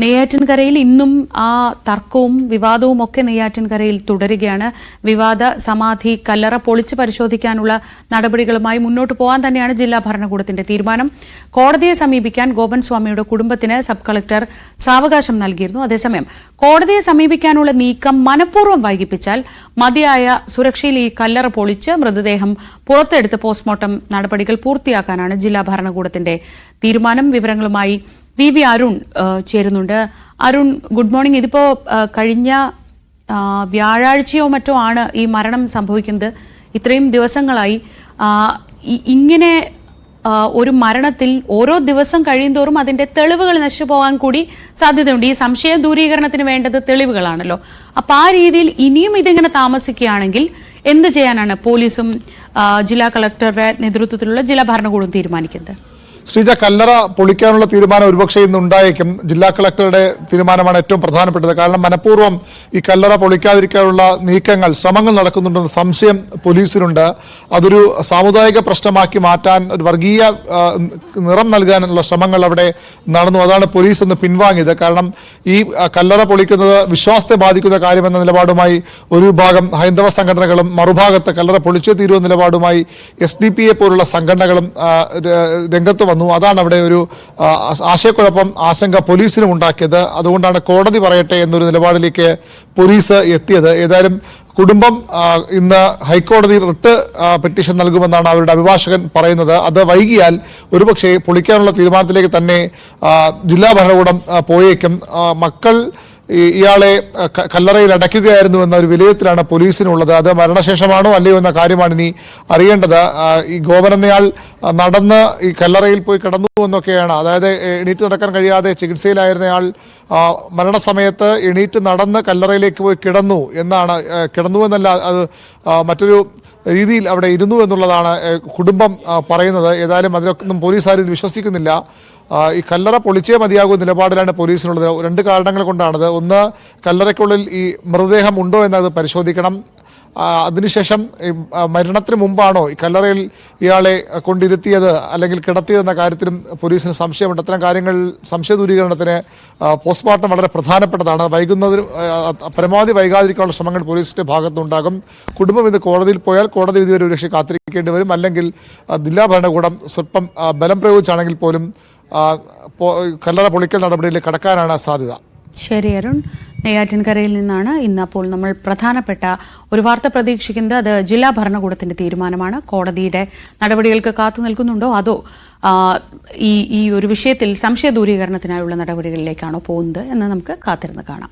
നെയ്യാറ്റിൻകരയിൽ ഇന്നും ആ തർക്കവും വിവാദവും ഒക്കെ നെയ്യാറ്റിൻകരയിൽ തുടരുകയാണ്. വിവാദ സമാധി കല്ലറ പൊളിച്ച് പരിശോധിക്കാനുള്ള നടപടികളുമായി മുന്നോട്ട് പോകാൻ തന്നെയാണ് ജില്ലാ ഭരണകൂടത്തിന്റെ തീരുമാനം. കോടതിയെ സമീപിക്കാൻ ഗോപൻ സ്വാമിയുടെ കുടുംബത്തിന് സബ് കളക്ടർ സാവകാശം നൽകിയിരുന്നു. അതേസമയം കോടതിയെ സമീപിക്കാനുള്ള നീക്കം മനഃപൂർവ്വം വൈകിപ്പിച്ചാൽ മതിയായ സുരക്ഷയിൽ ഈ കല്ലറ പൊളിച്ച് മൃതദേഹം പുറത്തെടുത്ത് പോസ്റ്റ്മോർട്ടം നടപടികൾ പൂർത്തിയാക്കാനാണ് ജില്ലാ ഭരണകൂടത്തിന്റെ തീരുമാനം. വിവരങ്ങളുമായി വി അരുൺ ചേരുന്നുണ്ട്. Arun, good morning. ഇതിപ്പോ കഴിഞ്ഞ വ്യാഴാഴ്ചയോ മറ്റോ ആണ് ഈ മരണം സംഭവിക്കുന്നത്. ഇത്രയും ദിവസങ്ങളായി ഇങ്ങനെ ഒരു മരണത്തിൽ ഓരോ ദിവസം കഴിയുന്തോറും അതിന്റെ തെളിവുകൾ നശിച്ചു പോകാൻ കൂടി സാധ്യതയുണ്ട്. ഈ സംശയ ദൂരീകരണത്തിന് വേണ്ടത് തെളിവുകളാണല്ലോ. അപ്പൊ ആ രീതിയിൽ ഇനിയും ഇതിങ്ങനെ താമസിക്കുകയാണെങ്കിൽ എന്ത് ചെയ്യാനാണ് പോലീസും ജില്ലാ കളക്ടറുടെ നേതൃത്വത്തിലുള്ള ജില്ലാ ഭരണകൂടം തീരുമാനിക്കുന്നത്? ശ്രീജ, കല്ലറ പൊളിക്കാനുള്ള തീരുമാനം ഒരുപക്ഷെ ഇന്ന് ഉണ്ടായേക്കും. ജില്ലാ കളക്ടറുടെ തീരുമാനമാണ് ഏറ്റവും പ്രധാനപ്പെട്ടത്. കാരണം മനഃപൂർവ്വം ഈ കല്ലറ പൊളിക്കാതിരിക്കാനുള്ള ശ്രമങ്ങൾ നടക്കുന്നുണ്ടെന്ന് സംശയം പോലീസിനുണ്ട്. അതൊരു സാമുദായിക പ്രശ്നമാക്കി മാറ്റാൻ, ഒരു വർഗീയ നിറം നൽകാനുള്ള ശ്രമങ്ങൾ അവിടെ നടന്നു. അതാണ് പോലീസ് ഇന്ന് പിൻവാങ്ങിയത്. കാരണം ഈ കല്ലറ പൊളിക്കുന്നത് വിശ്വാസത്തെ ബാധിക്കുന്ന കാര്യമെന്ന നിലപാടുമായി ഒരു വിഭാഗം ഹൈന്ദവ സംഘടനകളും മറുഭാഗത്ത് കല്ലറ പൊളിച്ചേ തീരുവ നിലപാടുമായി SDP പോലുള്ള സംഘടനകളും രംഗത്ത് വന്നു. അതാണ് അവിടെ ഒരു ആശയക്കുഴപ്പം, ആശങ്ക പോലീസിനും ഉണ്ടാക്കിയത്. അതുകൊണ്ടാണ് കോടതി പറയട്ടെ എന്നൊരു നിലപാടിലേക്ക് പോലീസ് എത്തിയത്. ഏതായാലും കുടുംബം ഇന്ന് ഹൈക്കോടതിയിൽ റിട്ട് പെറ്റീഷൻ നൽകുമെന്നാണ് അവരുടെ അഭിഭാഷകൻ പറയുന്നത്. അത് വൈകിയാൽ ഒരുപക്ഷെ പൊളിക്കാനുള്ള തീരുമാനത്തിലേക്ക് തന്നെ ജില്ലാ ഭരണകൂടം പോയേക്കും. മക്കൾ ഇയാളെ കല്ലറയിൽ അടയ്ക്കുകയായിരുന്നു എന്ന ഒരു വിലയിരുത്തലാണ് പോലീസിനുള്ളത്. അത് മരണശേഷമാണോ അല്ലയോ എന്ന കാര്യമാണ് ഇനി അറിയേണ്ടത്. ഈ ഗോപൻ എന്നയാൾ നടന്ന് ഈ കല്ലറയിൽ പോയി കിടന്നു എന്നൊക്കെയാണ്. അതായത് എണീറ്റ് നടക്കാൻ കഴിയാതെ ചികിത്സയിലായിരുന്നയാൾ മരണസമയത്ത് എണീറ്റ് നടന്ന് കല്ലറയിലേക്ക് പോയി കിടന്നു എന്നല്ല, അത് മറ്റൊരു രീതിയിൽ അവിടെ ഇരുന്നു എന്നുള്ളതാണ് കുടുംബം പറയുന്നത്. ഏതായാലും അതിനൊന്നും പോലീസ് ആരും വിശ്വസിക്കുന്നില്ല. ഈ കല്ലറ പൊളിച്ചേ മതിയാകും നിലപാടിലാണ് പോലീസിനുള്ളത്. രണ്ട് കാരണങ്ങൾ കൊണ്ടാണത്. ഒന്ന്, കല്ലറയ്ക്കുള്ളിൽ ഈ മൃതദേഹം ഉണ്ടോ എന്നത് പരിശോധിക്കണം. അതിനുശേഷം മരണത്തിന് മുമ്പാണോ ഈ കല്ലറയിൽ ഇയാളെ കൊണ്ടിരുത്തിയത് അല്ലെങ്കിൽ കിടത്തിയതെന്ന കാര്യത്തിലും പോലീസിന് സംശയമുണ്ട്. അത്തരം കാര്യങ്ങൾ സംശയ ദൂരീകരണത്തിന് പോസ്റ്റ്മോർട്ടം വളരെ പ്രധാനപ്പെട്ടതാണ്. പരമാവധി വൈകാതിരിക്കാനുള്ള ശ്രമങ്ങൾ പോലീസിന്റെ ഭാഗത്തുനിന്നുണ്ടാകും. കുടുംബം ഇത് കോടതിയിൽ പോയാൽ കോടതി വിധി വരെ ഒരുപക്ഷെ കാത്തിരിക്കേണ്ടി വരും. അല്ലെങ്കിൽ ജില്ലാ ഭരണകൂടം സ്വല്പം ബലം പ്രയോഗിച്ചാണെങ്കിൽ പോലും കല്ലറ പൊളിക്കൽ നടപടിയിലേക്ക് കടക്കാനാണ് സാധ്യത. ശരി അരുൺ, നെയ്യാറ്റിൻകരയിൽ നിന്നാണ് ഇന്ന് അപ്പോൾ നമ്മൾ പ്രധാനപ്പെട്ട ഒരു വാർത്ത പ്രതീക്ഷിക്കുന്നത്. അത് ജില്ലാ ഭരണകൂടത്തിന്റെ തീരുമാനമാണ്. കോടതിയുടെ നടപടികൾക്ക് കാത്തു നിൽക്കുന്നുണ്ടോ അതോ ഈ ഒരു വിഷയത്തിൽ സംശയ ദൂരീകരണത്തിനായുള്ള നടപടികളിലേക്കാണോ പോകുന്നത് എന്ന് നമുക്ക് കാത്തിരുന്ന് കാണാം.